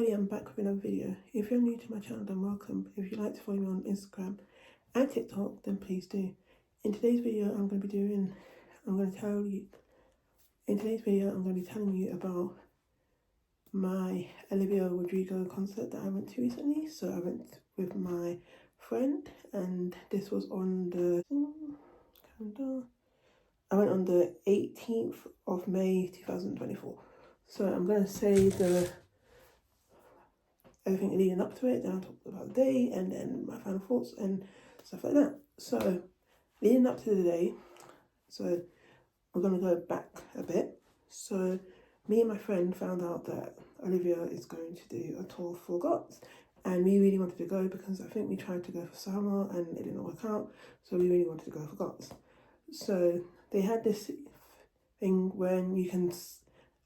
Chloe, I'm back with another video. If you're new to my channel, then welcome. If you'd like to follow me on Instagram and TikTok, then please do. In today's video, I'm going to be telling you about my Olivia Rodrigo concert that I went to recently. So I went with my friend, and this was on the I went on the 18th of May 2024. So I'm going to say everything leading up to it, then I'll talk about the day and then my final thoughts and stuff like that. So leading up to the day, so we're going to go back a bit. So me and my friend found out that Olivia is going to do a tour for GOTS, and we really wanted to go because I think we tried to go for summer and it didn't work out, so we really wanted to go for GOTS. So they had this thing when you can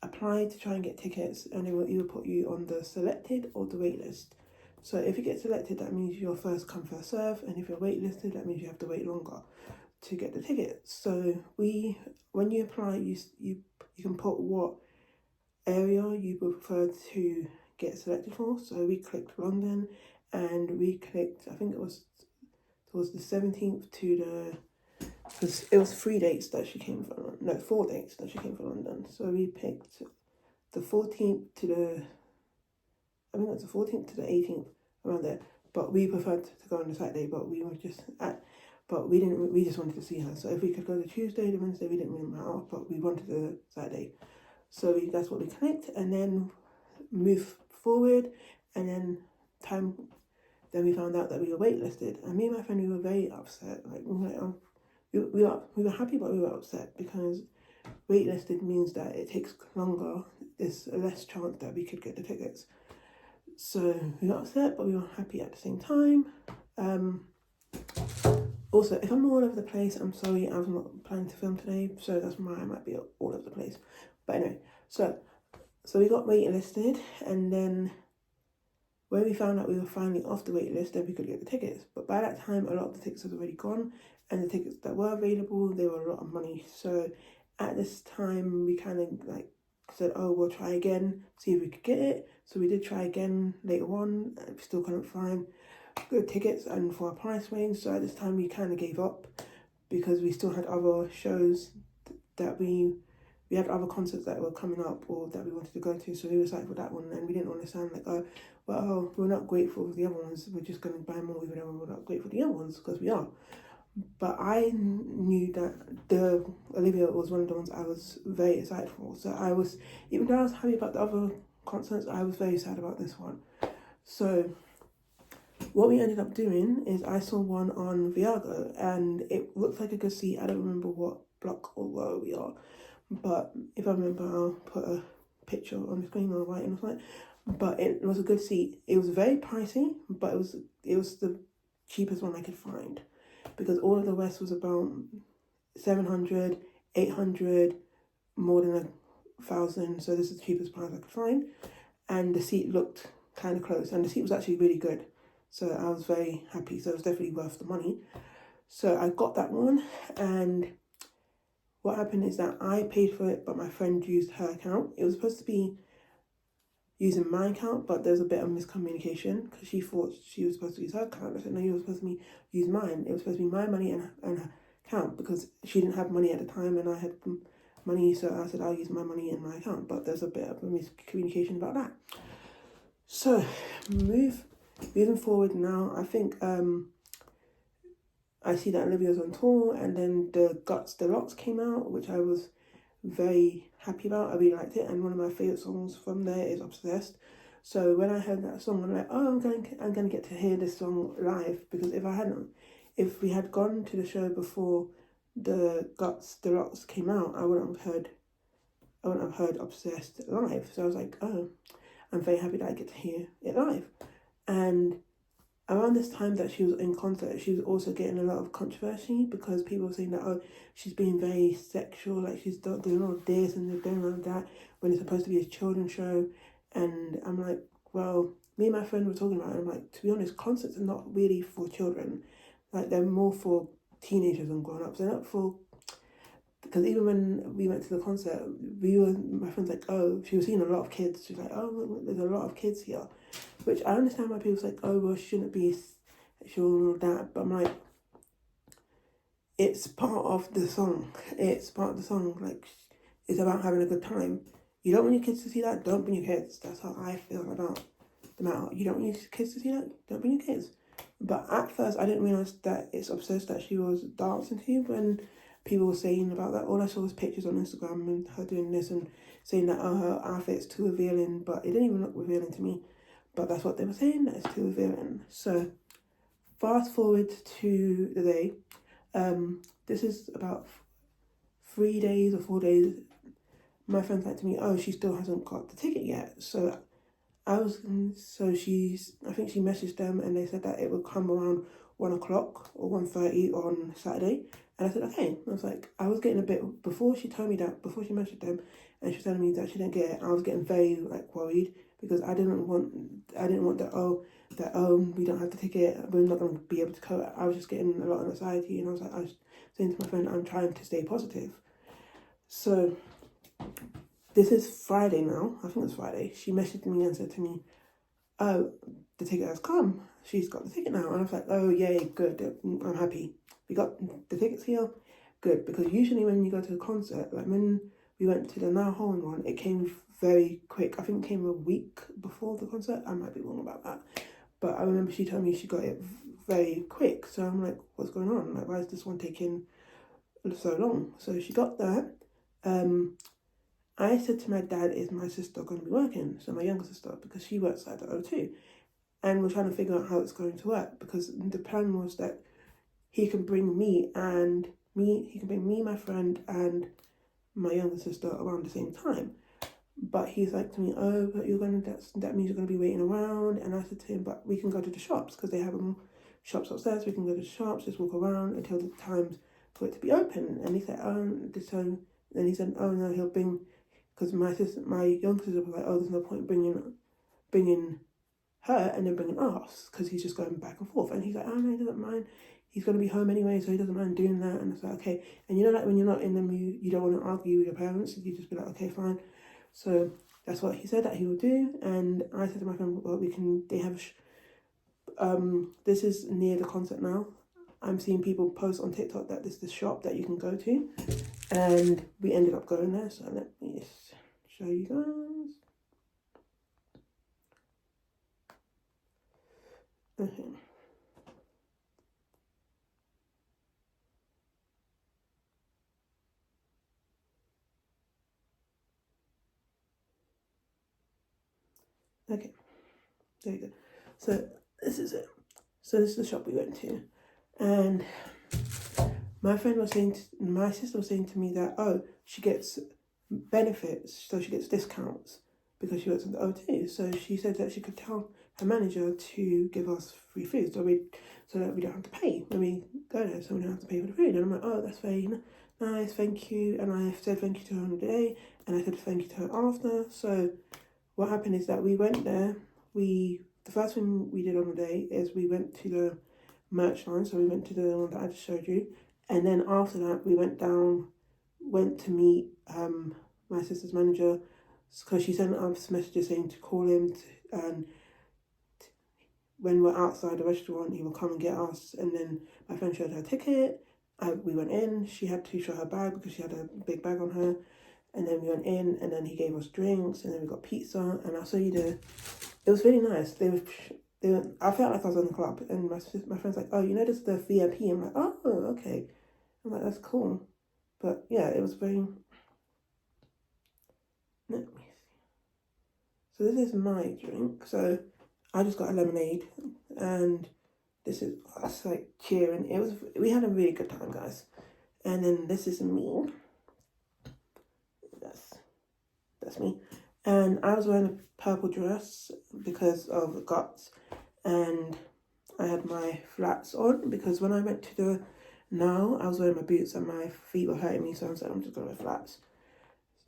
apply to try and get tickets, and they will either put you on the selected or the wait list. So if you get selected, that means you're first come first serve, and if you're waitlisted, that means you have to wait longer to get the ticket. So when you apply, you can put what area you prefer to get selected for. So we clicked London, and we clicked, I think it was the 17th to the, because it was 4 dates that she came from London. So we picked the 14th to the, I think that's the 14th to the 18th, around there. But we preferred to go on the Saturday, but we just wanted to see her. So if we could go to Tuesday, the Wednesday, we didn't really matter, but we wanted the Saturday. So that's what we clicked, and then move forward, and then we found out that we were waitlisted, and me and my friend, we were very upset. Like we were happy, but we were upset because waitlisted means that it takes longer. There's a less chance that we could get the tickets. So we got upset, but we were happy at the same time. Also, if I'm all over the place, I'm sorry. I was not planning to film today, so that's why I might be all over the place. But anyway, so we got waitlisted, and then when we found out we were finally off the wait list, then we could get the tickets. But by that time, a lot of the tickets had already gone, and the tickets that were available, they were a lot of money. So at this time, we kind of like said, oh, we'll try again, see if we could get it. So we did try again later on, and we still couldn't find good tickets and for a price range. So at this time, we kind of gave up because we still had other shows that we had other concerts that were coming up or that we wanted to go to. So we decided for that one, and we didn't understand like, oh, well, we're not grateful for the other ones, we're just going to buy more even though we're not grateful for the other ones, because we are. But I knew that the Olivia was one of the ones I was very excited for. So I was, even though I was happy about the other concerts, I was very sad about this one. So what we ended up doing is I saw one on Viago, and it looked like a good seat. I don't remember what block or row we are, but if I remember, I'll put a picture on the screen or write or something. But it was a good seat. It was very pricey, but it was the cheapest one I could find, because all of the rest was about 700, 800, more than 1,000. So this is the cheapest price I could find, and the seat looked kind of close, and the seat was actually really good. So I was very happy. So it was definitely worth the money. So I got that one, and what happened is that I paid for it, but my friend used her account. It was supposed to be using my account, but there's a bit of miscommunication because she thought she was supposed to use her account. I said, no, you were supposed to use mine. It was supposed to be my money and her account, because she didn't have money at the time and I had money. So I said, I'll use my money in my account, but there's a bit of a miscommunication about that. So moving forward now, I think I see that Olivia's on tour, and then the GOTS Deluxe came out, which I was very happy about. I really liked it, and one of my favourite songs from there is Obsessed. So when I heard that song, I'm like, oh, I'm going to get to hear this song live, because if we had gone to the show before the GOTS Deluxe came out, I wouldn't have heard Obsessed live. So I was like, oh, I'm very happy that I get to hear it live. And around this time that she was in concert, she was also getting a lot of controversy, because people were saying that, oh, she's being very sexual, like she's doing all this and they're doing all that, when it's supposed to be a children's show. And I'm like, well, me and my friend were talking about it, and I'm like, to be honest, concerts are not really for children. Like, they're more for teenagers and grown-ups. They're not for because even when we went to the concert, my friend's like, oh, she was seeing a lot of kids. She's like, oh, look, there's a lot of kids here. Which I understand why people's like, oh, well, she shouldn't be sexual or that. But I'm like, it's part of the song. It's part of the song. Like, it's about having a good time. You don't want your kids to see that, don't bring your kids. That's how I feel about the matter. You don't want your kids to see that, don't bring your kids. But at first, I didn't realise that it's obsessed that she was dancing to when people were saying about that. All I saw was pictures on Instagram and her doing this and saying that, oh, her outfit's too revealing, but it didn't even look revealing to me. But that's what they were saying, that it's too revealing. So, fast forward to the day. This is about 3 days or 4 days. My friend said to me, oh, she still hasn't got the ticket yet. So I think she messaged them and they said that it would come around 1 o'clock or 1:30 on Saturday. And I said, okay. I was like, I was getting a bit, before she told me that, before she messaged them and she was telling me that she didn't get it, I was getting very like worried because I didn't want that, we don't have the ticket, we're not going to be able to go. I was just getting a lot of anxiety and I was saying to my friend, I'm trying to stay positive. So this is Friday now. I think it's Friday. She messaged me and said to me, oh, the ticket has come. She's got the ticket now. And I was like, oh, yay, good. I'm happy. We got the tickets here. Good. Because usually when you go to a concert, like when we went to the Now Holland one, it came very quick. I think it came a week before the concert. I might be wrong about that. But I remember she told me she got it very quick. So I'm like, what's going on? Like, why is this one taking so long? So she got that. I said to my dad, is my sister going to be working? So my younger sister, because she works at the O2. And we're trying to figure out how it's going to work. Because the plan was that he can bring me, my friend, and my younger sister around the same time. But he's like to me, oh, but that means you're going to be waiting around. And I said to him, but we can go to the shops because they have shops upstairs. We can go to the shops, just walk around until the time's for it to be open. And he said, oh no, he'll bring, because my younger sister was like, oh, there's no point bringing her and then bringing us because he's just going back and forth. And he's like, oh no, he doesn't mind. He's going to be home anyway, so he doesn't mind doing that. And I was like, okay. And you know, like when you're not in the mood, you don't want to argue with your parents. You just be like, okay, fine. So that's what he said that he would do. And I said to my friend, well, they have, this is near the concert now. I'm seeing people post on TikTok that there's this shop that you can go to. And we ended up going there. So let me just show you guys. Okay. Okay, there you go. So this is it. So this is the shop we went to. And my sister was saying to me that, oh, she gets benefits, so she gets discounts because she works at the O2. So she said that she could tell her manager to give us free food so that we don't have to pay when we go there, so we don't have to pay for the food. And I'm like, oh, that's very nice, thank you. And I said thank you to her on the day, and I said thank you to her after. So what happened is that we went there. The first thing we did on the day is we went to the merch line, so we went to the one that I just showed you. And then after that, we went to meet my sister's manager because she sent us messages saying to call him and when we're outside the restaurant, he will come and get us. And then my friend showed her ticket. We went in. She had to show her bag because she had a big bag on her. And then we went in, and then he gave us drinks, and then we got pizza. And I'll show you it was really nice. I felt like I was on the club, and my friend's like, oh, you know, this is the VIP. I'm like, oh, okay. I'm like, that's cool. But yeah, it was very. Let me see. So this is my drink. So I just got a lemonade, and this is us like cheering. We had a really good time, guys. And then this is me. That's me. And I was wearing a purple dress because of guts, and I had my flats on because when I went to the Now, I was wearing my boots and my feet were hurting me, so I said I'm just gonna wear flats.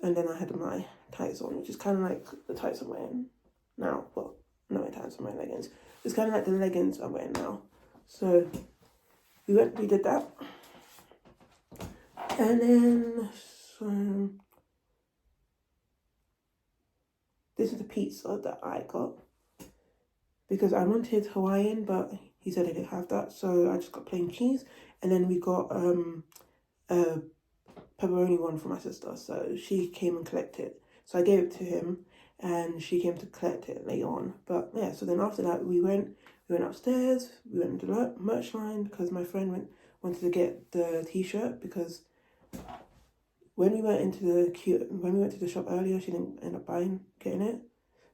And then I had my tights on, which is kind of like the tights I'm wearing now. Well, not my tights, I'm wearing leggings. It's kind of like the leggings I'm wearing now. So we did that. And then, so this is the pizza that I got because I wanted Hawaiian, but he said I didn't have that, so I just got plain cheese. And then we got a pepperoni one for my sister, so she came and collected it. So I gave it to him, and she came to collect it later on. But yeah, so then after that we went upstairs. We went into the merch line because my friend wanted to get the t-shirt because when we went to the shop earlier, she didn't end up getting it.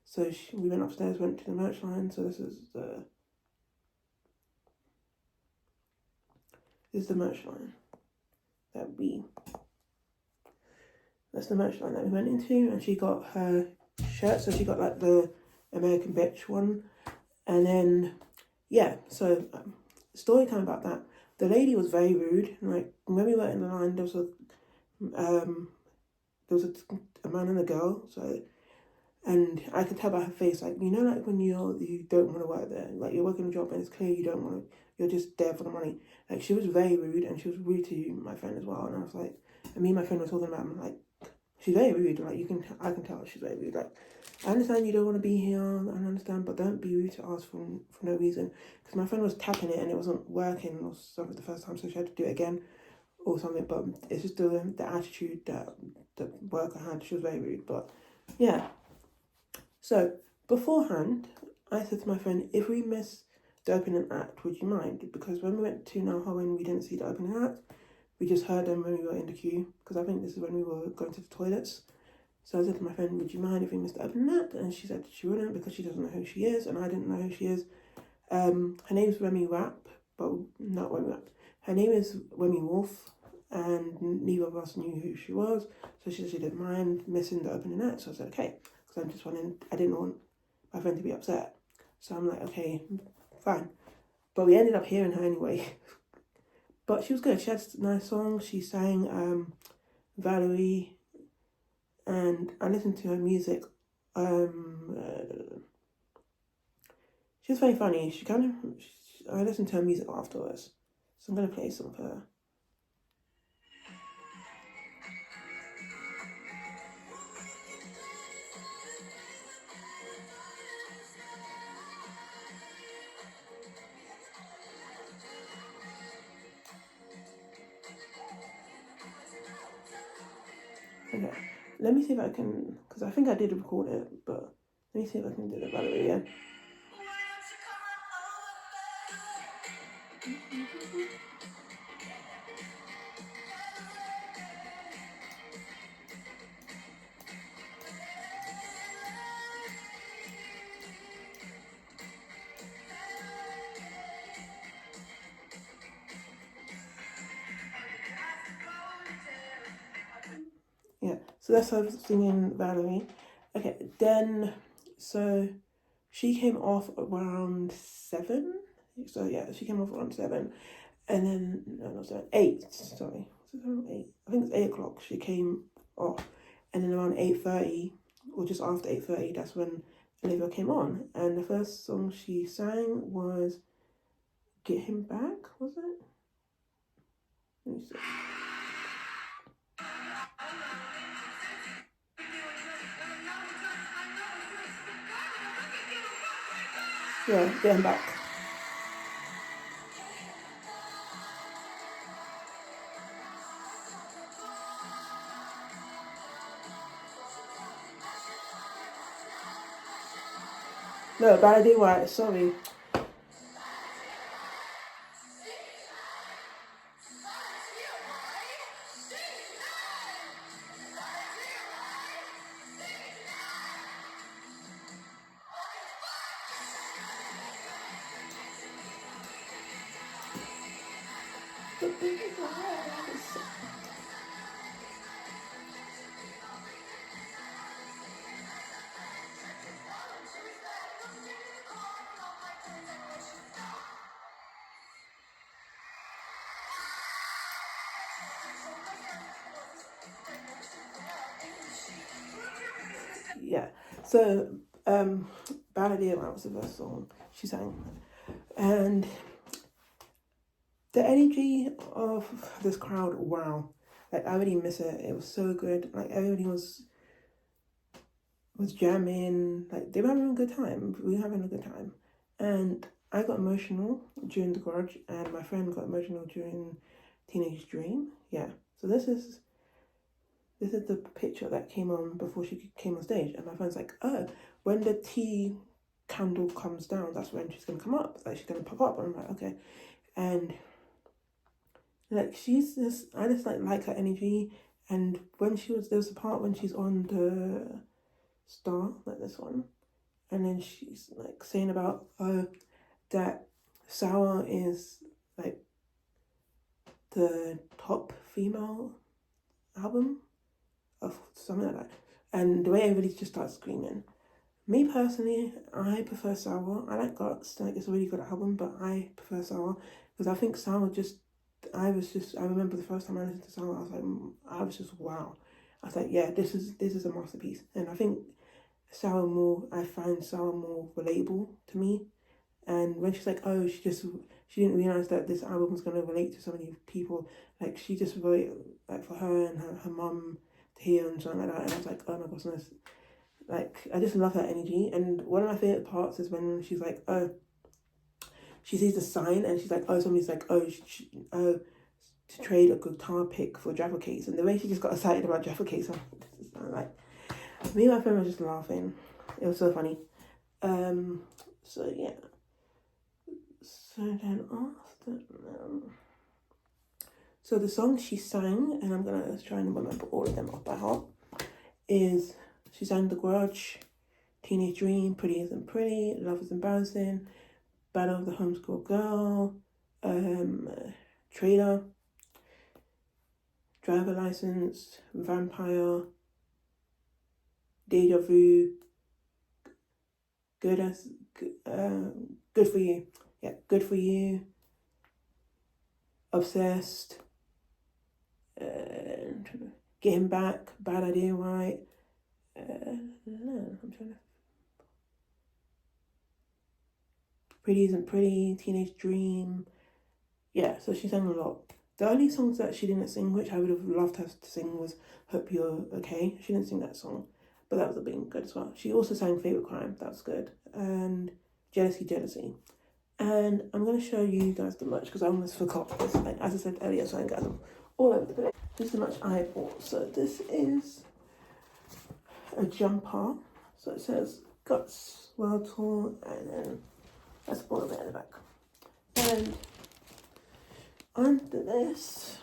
So we went upstairs, went to the merch line. So this is the merch line that's the merch line that we went into, and she got her shirt. So she got like the American Bitch one, and then yeah. So story time about that. The lady was very rude. Like when we were in the line, there was a man and a girl. So, and I could tell by her face, like, you know, like when you don't want to work there, like you're working a job and it's clear you don't want to, you're just there for the money. Like she was very rude, and she was rude to my friend as well. And I was like, and me and my friend were talking about, I'm like, she's very rude. Like I can tell she's very rude. Like I understand you don't want to be here, I understand, but don't be rude to us for no reason. Because my friend was tapping it and it wasn't working or something the first time, so she had to do it again or something. But it's just the attitude that the worker had. She was very rude, but yeah. So beforehand, I said to my friend, if we miss the opening act, would you mind? Because when we went to Nahawen, we didn't see the opening act. We just heard them when we were in the queue, because I think this is when we were going to the toilets. So I said to my friend, would you mind if we missed the opening act? And she said she wouldn't because she doesn't know who she is, and I didn't know who she is. Her name's Remy Rapp, but not Remy Rapp. Her name is Remy Wolf, and neither of us knew who she was. So she said she didn't mind missing the opening act. So I said, okay, because I didn't want my friend to be upset. So I'm like, okay, fine. But we ended up hearing her anyway. But she was good. She had nice songs. She sang Valerie, and I listened to her music. She was very funny. I listened to her music afterwards. So I'm going to play some of her. Okay, let me see if I can, because I think I did record it, but let me see if I can do the Valerie again. Yeah, so that's her singing Valerie. Okay, then, so she came off around 7. So yeah, she came off around 7. And then, no, not 7, 8, sorry. Was it around 8? I think it's 8 o'clock she came off. And then around 8:30, or just after 8:30, that's when Olivia came on. And the first song she sang was Get Him Back, was it? Let me see. Yeah, Get Him Back. No, Baladi White, sorry. Yeah, so Baladi White was the first song she sang. And the energy of this crowd, wow. Like, I really miss it. It was so good. Like, everybody was jamming. Like, they were having a good time. We were having a good time. And I got emotional during The Grudge, and my friend got emotional during Teenage Dream. Yeah. So this is the picture that came on before she came on stage, and my friend's like, oh, when the tea candle comes down, that's when she's gonna come up. Like, she's gonna pop up. And I'm like, okay. And like, I just like her energy. And when there was a part when she's on the star, like this one, and then she's like saying about that Sour is like the top female album of something like that, and the way everybody just starts screaming. Me personally, I prefer Sour. I like Guts, like it's a really good album, but I prefer Sour because I think Sour I remember the first time I listened to Sour, I was just wow. I was like, yeah, this is a masterpiece, and I think I find Sour more relatable to me. And when she's like, oh, she didn't realize that this album was gonna relate to so many people. Like, she just wrote it, like, for her and her mum to hear and something like that. And I was like, oh my gosh, nice. Like, I just love her energy. And one of my favorite parts is when she's like, oh, she sees the sign and she's like, oh, somebody's like, oh, to trade a guitar pick for Jaffa Cakes. And the way she just got excited about Jaffa Cakes, I'm like, me and my friend were just laughing. It was so funny. So yeah. So then after, so the song she sang, and I'm gonna try and remember all of them off by heart, is she sang The Grudge, Teenage Dream, Pretty Isn't Pretty, Love Is Embarrassing, Battle of the Homeschool Girl, Trailer, Driver License, Vampire, Deja Vu, Good For You. Yeah, Good For You, Obsessed, Get Him Back, Bad Idea, Right. No, I'm trying to. Pretty Isn't Pretty, Teenage Dream. Yeah, so she sang a lot. The only songs that she didn't sing, which I would have loved her to sing, was Hope You're Okay. She didn't sing that song, but that was being good as well. She also sang Favorite Crime, that was good. And Jealousy. And I'm going to show you guys the merch because I almost forgot this. Like, as I said earlier, so I got them all over the place. This is the merch I bought. So this is a jumper. So it says Guts World Tour, and then that's all of it at the back. And under this,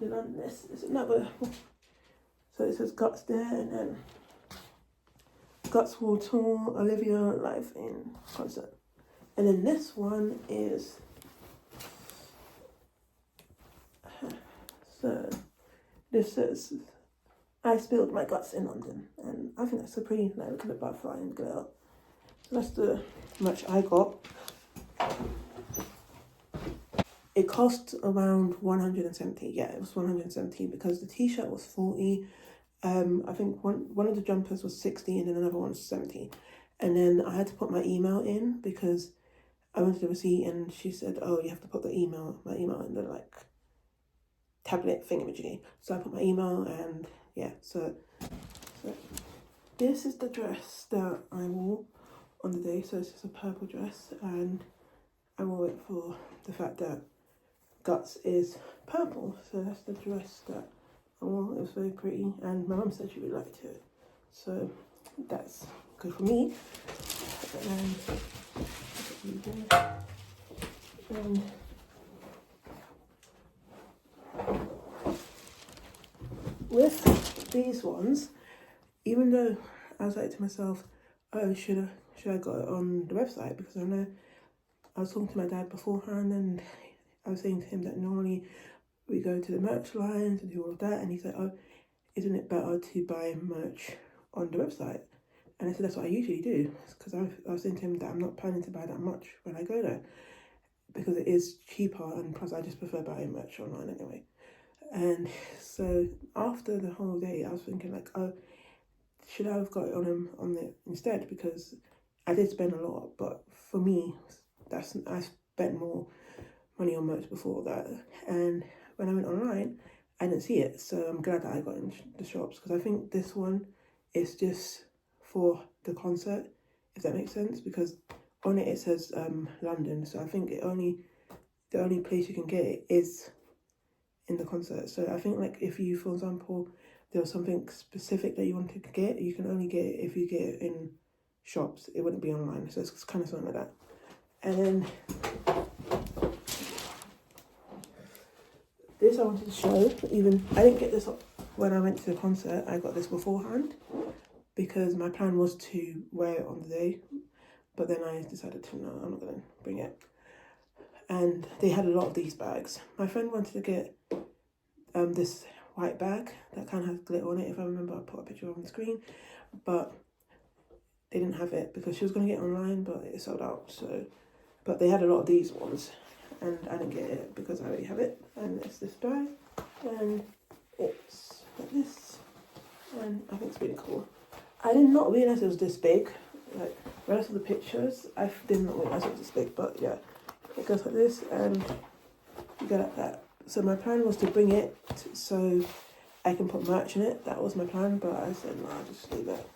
then under this is another. So it says Guts there, and then Guts World Tour, Olivia live in concert. And then this one is, so this says, I spilled my guts in London. And I think that's a pretty, like, look at the butterfly and glitter. So that's the merch I got. It cost around 170. Yeah, it was 170 because the t-shirt was 40. I think one of the jumpers was 60 and then another one was 70. And then I had to put my email in because I went to the receipt and she said, oh, you have to put my email in the, like, tablet thingamajiggy. So I put my email, and yeah, so this is the dress that I wore on the day. So it's just a purple dress, and I wore it for the fact that Guts is purple. So that's the dress that I wore. It was very pretty, and my mum said she really liked it. So that's good for me. And with these ones, even though I was like to myself, oh, should I go on the website? Because I know I was talking to my dad beforehand, and I was saying to him that normally we go to the merch lines and do all of that, and he's like, oh, isn't it better to buy merch on the website? And I said, that's what I usually do, because I was saying to him that I'm not planning to buy that much when I go there, because it is cheaper, and plus I just prefer buying merch online anyway. And so after the whole day, I was thinking like, oh, should I have got it on it instead? Because I did spend a lot, but for me, I spent more money on merch before that. And when I went online, I didn't see it. So I'm glad that I got in the shops, because I think this one is just for the concert, if that makes sense. Because on it says London, so I think the only place you can get it is in the concert. So I think like if you, for example, there was something specific that you wanted to get, you can only get it if you get it in shops. It wouldn't be online. So it's kind of something like that. And then this I wanted to show. Even I didn't get this when I went to the concert. I got this beforehand because my plan was to wear it on the day, but then I decided to no, I'm not gonna bring it. And they had a lot of these bags. My friend wanted to get this white bag that kind of has glitter on it. If I remember, I put a picture on the screen, but they didn't have it because she was going to get it online, but it sold out. So, but they had a lot of these ones, and I didn't get it because I already have it. And it's this bag, and it's like this, and I think it's really cool. I did not realize it was this big. Like the rest of the pictures, I did not realize it was this big. But yeah, it goes like this, and you go like that. So my plan was to bring it so I can put merch in it. That was my plan, but I said, no, I'll just leave it.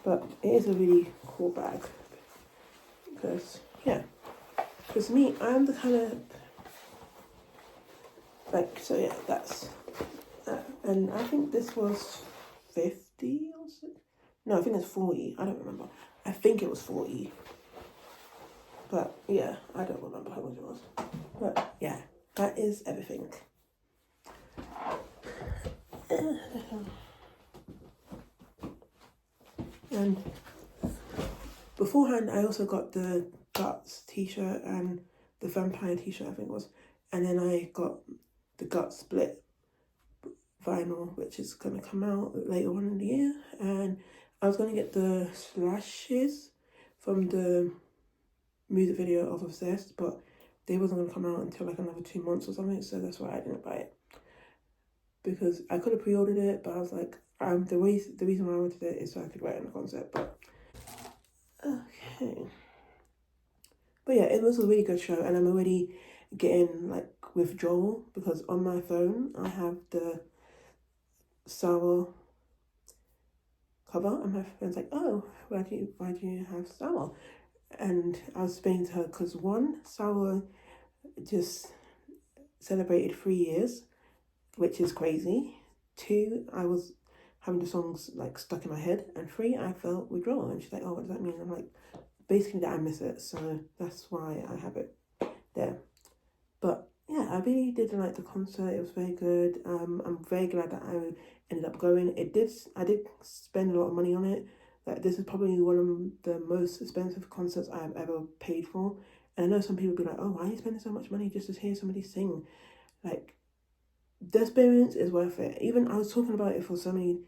But it is a really cool bag because, yeah. Because me, I'm the kind of, like, so yeah, that's that. And I think this was 50 or so. No, I think it's 40. I don't remember. I think it was 40. But yeah, I don't remember how much it was. But yeah. That is everything. And beforehand, I also got the Guts t-shirt and the Vampire t-shirt, I think it was. And then I got the Guts split vinyl, which is going to come out later on in the year. And I was going to get the slashes from the music video of Obsessed, but they wasn't going to come out until like another 2 months or something, so that's why I didn't buy it. Because I could have pre-ordered it, but I was like, the reason why I wanted it is so I could wear it in the concert. But okay, but yeah, it was a really good show, and I'm already getting like withdrawal because on my phone I have the sour cover, and my friend's like, oh, why do you have sour? And I was explaining to her because one, sour just celebrated 3 years, which is crazy. 2, I was having the songs like stuck in my head, and 3, I felt withdrawal. And she's like, oh, what does that mean? I'm like, basically that I miss it, so that's why I have it there. But yeah, I really did like the concert. It was very good. I'm very glad that I ended up going. I did spend a lot of money on it. Like, this is probably one of the most expensive concerts I've ever paid for. And I know some people be like, oh, why are you spending so much money just to hear somebody sing? Like, the experience is worth it. Even I was talking about it for so many.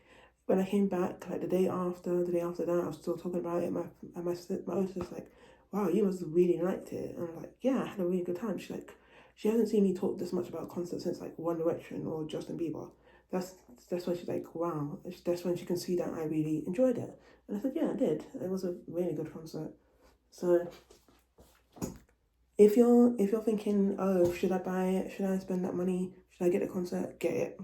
When I came back, like the day after that, I was still talking about it. My older sister's like, wow, you must have really liked it. And I'm like, yeah, I had a really good time. She's like, she hasn't seen me talk this much about concerts since like One Direction or Justin Bieber. That's why she's like, wow. That's when she can see that I really enjoyed it. And I said, yeah, I did. It was a really good concert. So if you're thinking, oh, should I buy it? Should I spend that money? Should I get the concert? Get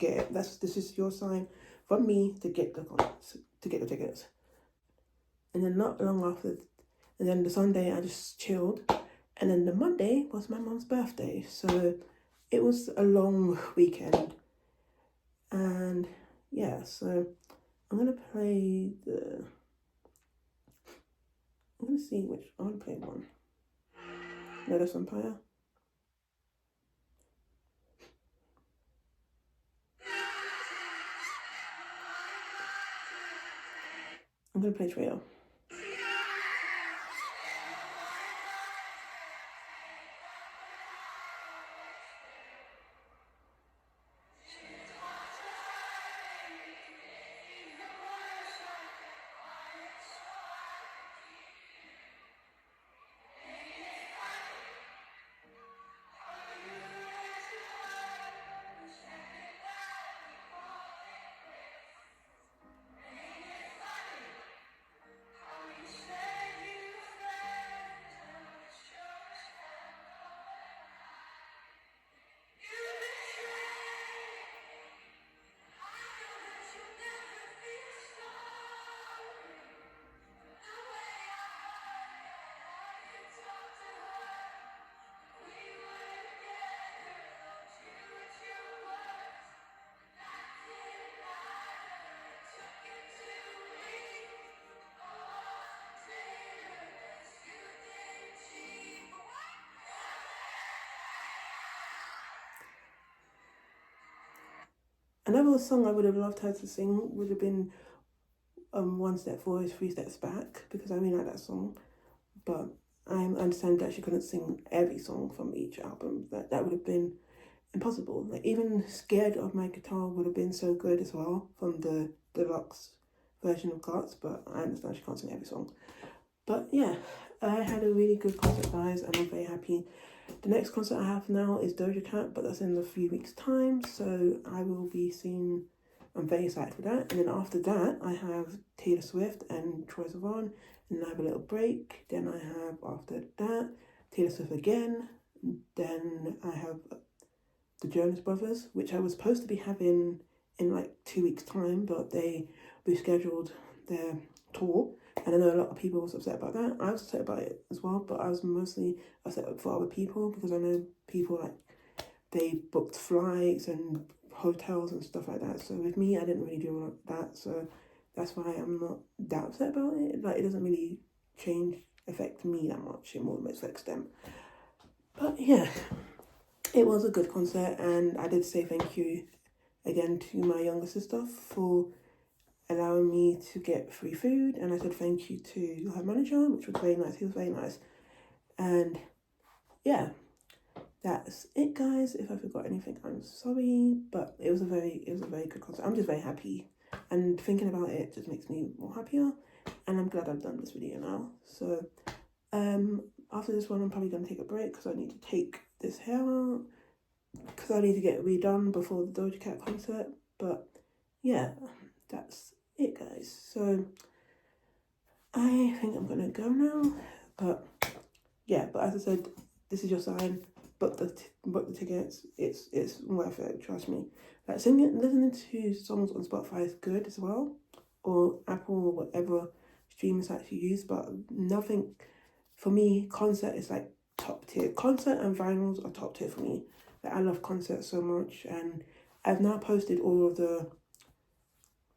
it. This is your sign from me to get the tickets. And then not long after, and then the Sunday I just chilled, and then the Monday was my mum's birthday, so it was a long weekend. And yeah, so I'm gonna see which I want to play one. No, that's Vampire. I'm gonna play Trio. Another song I would have loved her to sing would have been One Step Forward, Three Steps Back, because I really like that song. But I understand that she couldn't sing every song from each album. That would have been impossible. Like, even Scared of My Guitar would have been so good as well from the deluxe version of Guts, but I understand she can't sing every song. But yeah, I had a really good concert, guys, and I'm very happy. The next concert I have now is Doja Cat, but that's in a few weeks' time, so I will be seeing. I'm very excited for that. And then after that, I have Taylor Swift and Troye Sivan, and then I have a little break. Then I have, after that, Taylor Swift again. Then I have the Jonas Brothers, which I was supposed to be having in like 2 weeks' time, but they rescheduled their tour. And I know a lot of people was upset about that. I was upset about it as well, but I was mostly upset for other people because I know people, like, they booked flights and hotels and stuff like that. So with me, I didn't really do all of that. So that's why I'm not that upset about it. Like, it doesn't really affect me that much. It more affects them. But yeah, it was a good concert, and I did say thank you again to my younger sister for allowing me to get free food, and I said thank you to her manager, which was very nice. He was very nice. And yeah, that's it, guys. If I forgot anything, I'm sorry, but it was a very good concert. I'm just very happy, and thinking about it just makes me more happier, and I'm glad I've done this video now. So after this one, I'm probably gonna take a break because I need to take this hair out because I need to get it redone before the Doja Cat concert. But yeah, that's it, guys. So I think I'm gonna go now. But yeah, but as I said, this is your sign. Book the tickets. It's worth it. Trust me. Like, listening to songs on Spotify is good as well, or Apple, or whatever streaming sites you use. But nothing for me. Concert is like top tier. Concert and vinyls are top tier for me. Like, I love concerts so much, and I've now posted all of the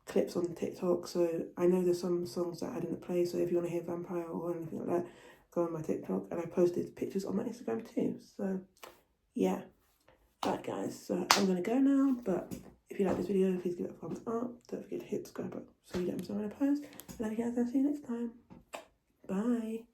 clips on TikTok, so I know there's some songs that I didn't play. So if you want to hear Vampire or anything like that, go on my TikTok, and I posted pictures on my Instagram too. So yeah, alright, guys, so I'm gonna go now. But if you like this video, please give it a thumbs up. Don't forget to hit the subscribe button so you don't miss when I post. I love you guys, and I'll see you next time. Bye.